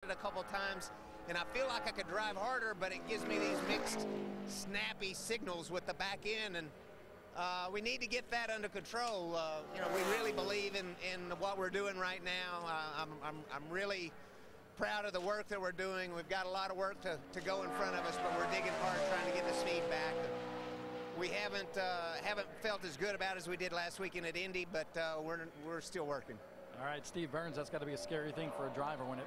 it a couple times, and I feel like I could drive harder, but it gives me these mixed, snappy signals with the back end, and we need to get that under control. You know, we really believe in what we're doing right now. I'm really proud of the work that we're doing. We've got a lot of work to go in front of us, but we're digging hard trying to get the speed back. We haven't felt as good about it as we did last weekend at Indy, but we're still working. All right, Steve Burns, that's got to be a scary thing for a driver when it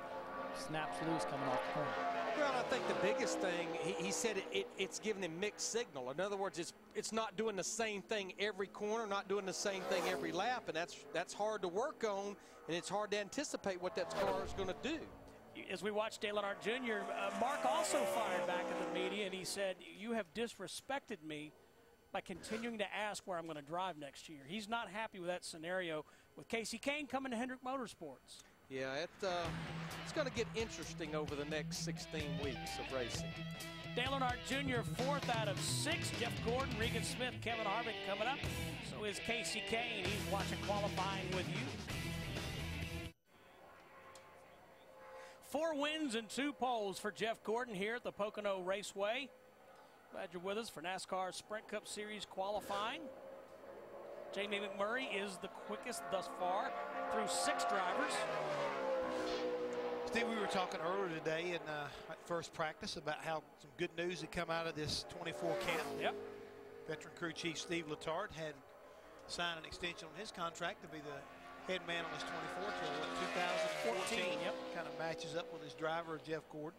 snaps loose coming off the corner. Well, I think the biggest thing, he said it's giving him mixed signal. In other words, it's not doing the same thing every corner, not doing the same thing every lap, and that's hard to work on, and it's hard to anticipate what that car is going to do. As we watched Dale Earnhardt Jr., Mark also fired back at the media, and he said, "You have disrespected me by continuing to ask where I'm going to drive next year." He's not happy with that scenario with Casey Kane coming to Hendrick Motorsports. Yeah, it's going to get interesting over the next 16 weeks of racing. Dale Earnhardt Jr., 4th out of 6. Jeff Gordon, Regan Smith, Kevin Harvick coming up. So is Casey Kane. He's watching qualifying with you. 4 wins and 2 poles for Jeff Gordon here at the Pocono Raceway. Glad you're with us for NASCAR Sprint Cup Series qualifying. Jamie McMurray is the quickest thus far through 6 drivers. Steve, we were talking earlier today in first practice about how some good news had come out of this 24 camp. Yep. Veteran crew chief Steve Letarte had signed an extension on his contract to be the head man on this 24 till 2014. Yep. Kind of matches up with his driver, Jeff Gordon.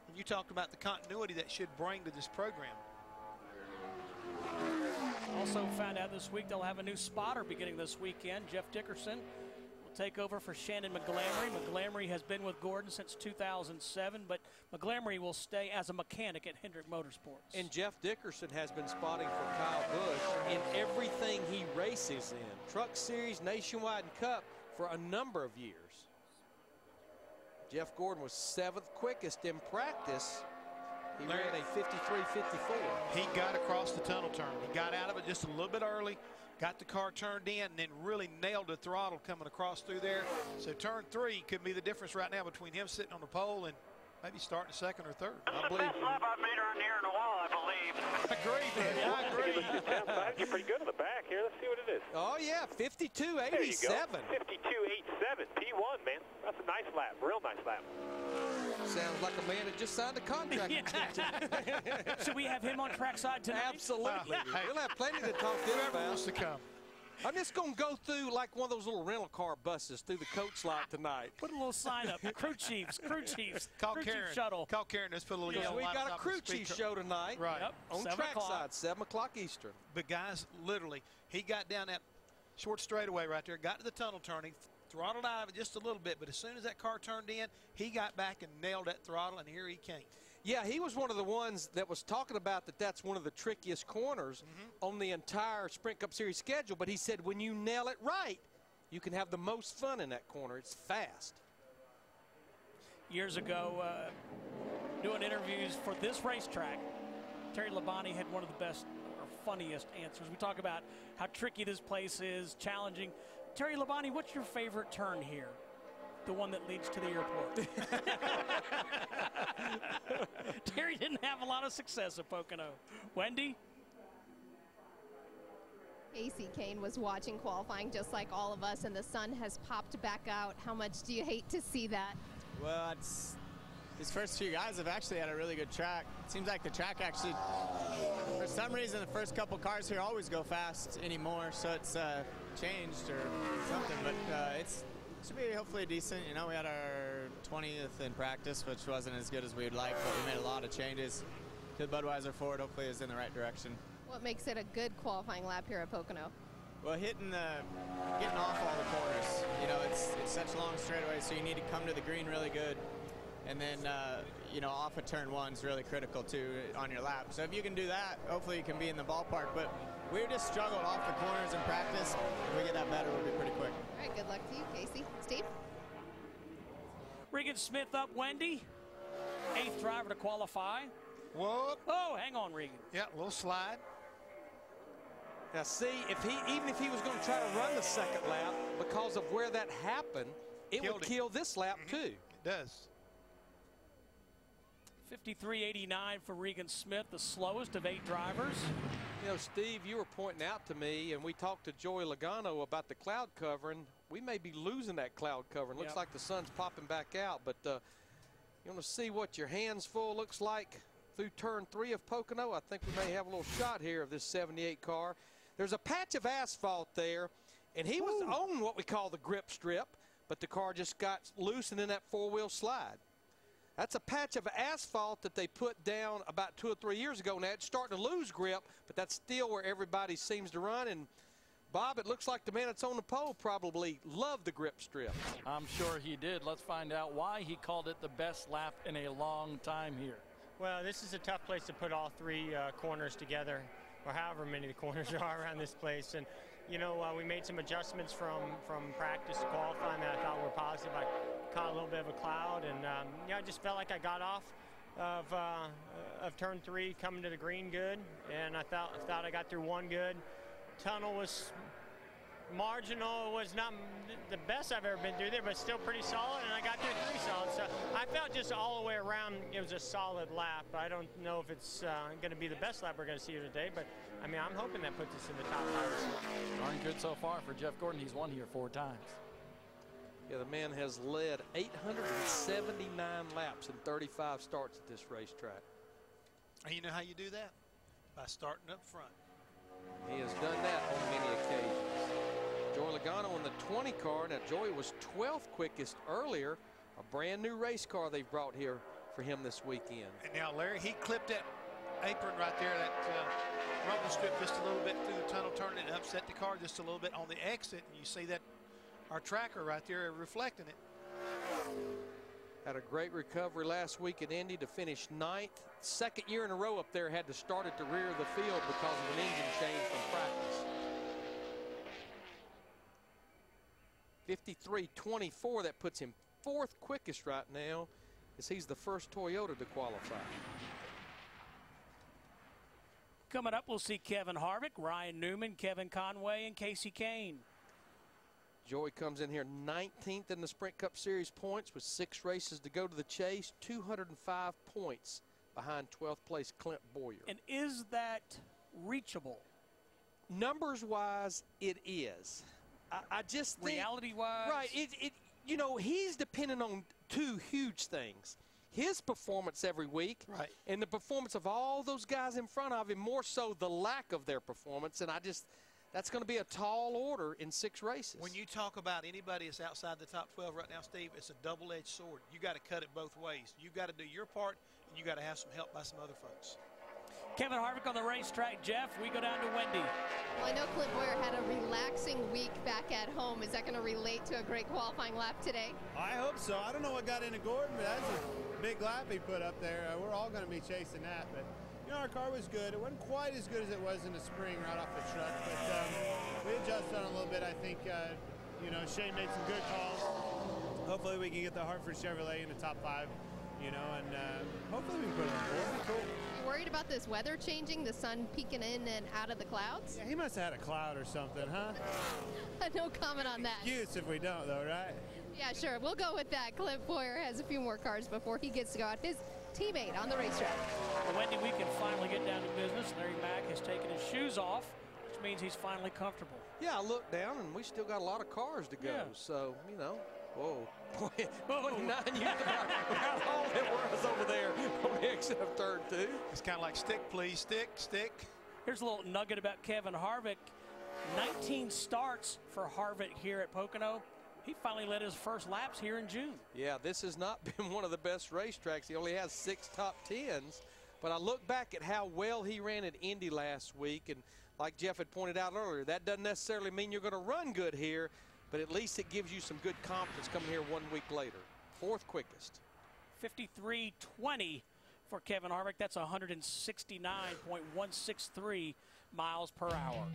And you talked about the continuity that should bring to this program. Also found out this week they'll have a new spotter beginning this weekend. Jeff Dickerson will take over for Shannon McGlamory. McGlamory has been with Gordon since 2007, but McGlamory will stay as a mechanic at Hendrick Motorsports. And Jeff Dickerson has been spotting for Kyle Busch in everything he races in, Truck Series, Nationwide, and Cup, for a number of years. Jeff Gordon was 7th quickest in practice. He ran a 53.54. He got across the tunnel turn. He got out of it just a little bit early, got the car turned in, and then really nailed the throttle coming across through there. So turn 3 could be the difference right now between him sitting on the pole and maybe starting 2nd or 3rd. That's the best lap I've made around here in a while, I believe. I agree, man. I agree. You're pretty good in the back here. Let's see what it is. Oh, yeah, 52.87. There you go. 52.87. P1, man. That's a nice lap. Real nice lap. Sounds like a man that just signed a contract extension. Should we have him on trackside tonight? Absolutely. We'll have plenty to talk to him about. Wants to come. I'm just going to go through like one of those little rental car buses through the coach lot tonight. Put a little sign up. Crew chiefs. Call crew Karen. chief shuttle. Call Karen. Let's put a little yellow We've lights got a up crew and chief speak. show tonight. Right. Yep. On 7 trackside, 7 o'clock Eastern. But guys, literally, he got down that short straightaway right there, got to the tunnel turning, throttled out of it just a little bit, but as soon as that car turned in, he got back and nailed that throttle, and here he came. Yeah, he was one of the ones that was talking about that's one of the trickiest corners on the entire Sprint Cup Series schedule, but he said when you nail it right, you can have the most fun in that corner. It's fast. Years ago, doing interviews for this racetrack, Terry Labonte had one of the best or funniest answers. We talk about how tricky this place is, challenging. Terry Labonte, what's your favorite turn here? The one that leads to the airport. Terry didn't have a lot of success at Pocono. Wendy? Casey Kane was watching qualifying just like all of us, and the sun has popped back out. How much do you hate to see that? Well, these first few guys have actually had a really good track. It seems like the track actually, for some reason, the first couple cars here always go fast anymore, so it's changed or something, but it should be hopefully decent. You know, we had our 20th in practice, which wasn't as good as we'd like, but we made a lot of changes to the Budweiser Ford. Hopefully it's in the right direction. What makes it a good qualifying lap here at Pocono? Well, getting off all the corners. You know, it's such long straightaways, so you need to come to the green really good. And then, you know, off of turn 1 is really critical, too, on your lap. So if you can do that, hopefully you can be in the ballpark. But we just struggled off the corners in practice. If we get that better, we'll be pretty quick. All right, good luck to you, Casey. Steve? Regan Smith up, Wendy. 8th driver to qualify. Whoa. Oh, hang on, Regan. Yeah, a little slide. Now, see, even if he was going to try to run the second lap, because of where that happened, it would kill this lap, too. does. 53.89 for Regan Smith, the slowest of 8 drivers. You know, Steve, you were pointing out to me, and we talked to Joey Logano about the cloud covering. We may be losing that cloud covering. Looks like the sun's popping back out, but you want to see what your hands full looks like through turn 3 of Pocono? I think we may have a little shot here of this 78 car. There's a patch of asphalt there, and he was on what we call the grip strip, but the car just got loosened in that 4-wheel slide. That's a patch of asphalt that they put down about 2 or 3 years ago. Now it's starting to lose grip, but that's still where everybody seems to run. And Bob, it looks like the man that's on the pole probably loved the grip strip. I'm sure he did. Let's find out why he called it the best lap in a long time here. Well, this is a tough place to put all 3 corners together, or however many the corners are around this place. And you know, we made some adjustments from practice to qualifying that I thought were positive. I caught a little bit of a cloud, and yeah, I just felt like I got off of turn 3 coming to the green good, and I thought I got through 1 good. Tunnel was marginal. It was not the best I've ever been through there, but still pretty solid, and I got through 3 solid. So I felt just all the way around it was a solid lap. I don't know if it's going to be the best lap we're going to see here today, but I mean, I'm hoping that puts us in the top 5. Darn good so far for Jeff Gordon. He's won here 4 times. Yeah, the man has led 879 laps in 35 starts at this racetrack. And you know how you do that? By starting up front. He has done that on many occasions. Joey Logano in the 20 car. Now, Joey was 12th quickest earlier. A brand new race car they've brought here for him this weekend. And now, Larry, he clipped that apron right there, that rumble strip just a little bit through the tunnel, turned it and upset the car just a little bit on the exit. And you see that our tracker right there reflecting it. Had a great recovery last week at Indy to finish 9th. 2nd year in a row up there, had to start at the rear of the field because of an engine change from practice. 53.24, that puts him 4th quickest right now, as he's the first Toyota to qualify. Coming up, we'll see Kevin Harvick, Ryan Newman, Kevin Conway, and Casey Kane. Joey comes in here 19th in the Sprint Cup Series points with 6 races to go to the chase, 205 points behind 12th place Clint Boyer. And is that reachable? Numbers-wise, it is. I just think, reality-wise, right? You know, he's dependent on 2 huge things: his performance every week, right, and the performance of all those guys in front of him. More so, the lack of their performance, and that's going to be a tall order in 6 races. When you talk about anybody that's outside the top 12 right now, Steve, it's a double-edged sword. You got to cut it both ways. You got to do your part, and you got to have some help by some other folks. Kevin Harvick on the racetrack. Jeff, we go down to Wendy. Well, I know Clint Boyer had a relaxing week back at home. Is that going to relate to a great qualifying lap today? I hope so. I don't know what got into Gordon, but that's a big lap he put up there. We're all going to be chasing that, but you know, our car was good. It wasn't quite as good as it was in the spring right off the truck, but we adjusted on it a little bit. I think, you know, Shane made some good calls. Hopefully we can get the Hartford Chevrolet in the top 5, you know, and hopefully we can put it on board. It'd be cool. You worried about this weather changing, the sun peeking in and out of the clouds? Yeah, he must have had a cloud or something, huh? No comment on that. Excuse if we don't, though, right? Yeah, sure. We'll go with that. Clint Boyer has a few more cars before he gets to go out. His teammate on the racetrack. Well, Wendy, we can finally get down to business. Larry Mack has taken his shoes off, which means he's finally comfortable. Yeah, I looked down, and we still got a lot of cars to go. Yeah. So, you know, whoa. 29 years about all there was over there on the exit of turn 2. It's kind of like stick, please, stick. Here's a little nugget about Kevin Harvick. 19 starts for Harvick here at Pocono. He finally led his first laps here in June. Yeah, this has not been one of the best racetracks. He only has 6 top 10s. But I look back at how well he ran at Indy last week, and like Jeff had pointed out earlier, that doesn't necessarily mean you're going to run good here, but at least it gives you some good confidence coming here 1 week later. 4th quickest. 53.20 for Kevin Harvick. That's 169.163 miles per hour.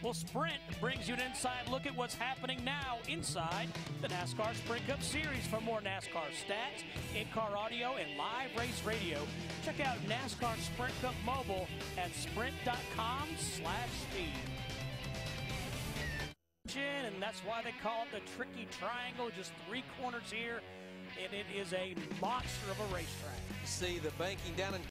Well, Sprint brings you an inside look at what's happening now inside the NASCAR Sprint Cup Series. For more NASCAR stats, in-car audio, and live race radio, check out NASCAR Sprint Cup Mobile at sprint.com/speed. And that's why they call it the Tricky Triangle. Just 3 corners here, and it is a monster of a racetrack. You see the banking down in